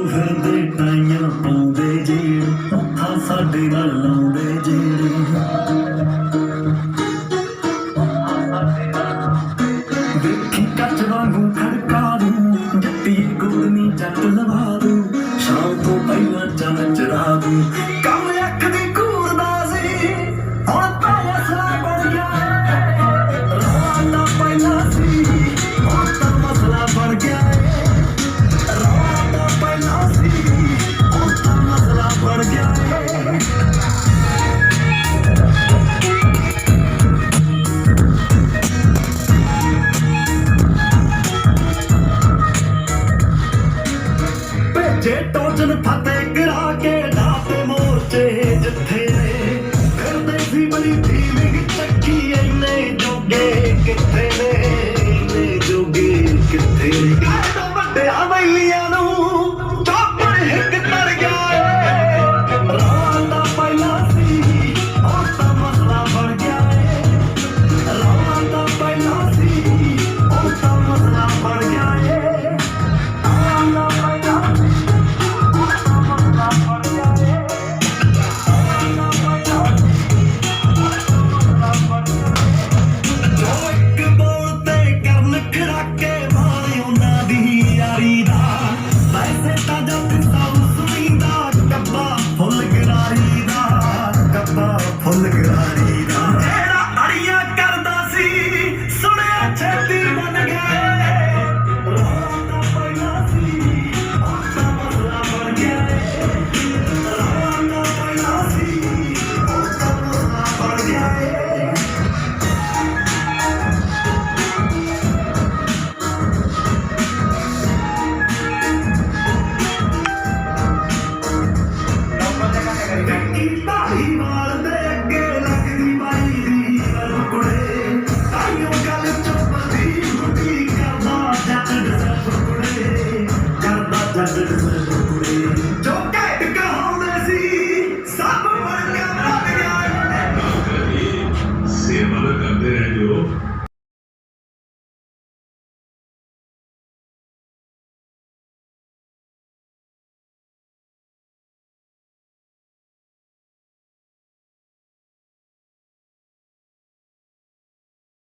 ਫਿਰਦੇ ਟਾਈਆਂ ਪਾਉਂਦੇ ਜਿਹੜੇ ਉੱਥਾ ਸਾਡੇ ਨਾਲ ਲਾਉਂਦੇ ਜਿਹੜੇ ਵੇਖੀ ਕੱਚ ਵਾਂਗੂ ਖੜਕਾ ਦੂੰ ਜੱਟੀ ਗੋਦਨੀ ਜੱਟ ਲਵਾ ਦੂੰ ਸ਼ਾਮ ਤੋਂ ਪਹਿਲਾਂ ਚੰਨ ਚੜਾ ਦੂੰ ਕੰਮ ਅੱਖ ਦੀ ਘੂਰਦਾ ਸੀ ਹੁਣ ਤਾਂ ਮਸਲਾ ਬਣ ਗਿਆ ਰੌਲਾ ਤਾਂ ਪਹਿਲਾਂ ਸੀ ਹੁਣ ਤਾਂ ਮਸਲਾ ਬਣ ਗਿਆ ਰੌਲਾ ਤਾਂ ਪਹਿਲਾਂ ਸੀ ਹੁਣ ਤਾਂ ਮਸਲਾ ਬਣ ਗਿਆ ਜੇ ਟੋਚਨ ਫਤਿਹ ਕਰਾ ਕੇ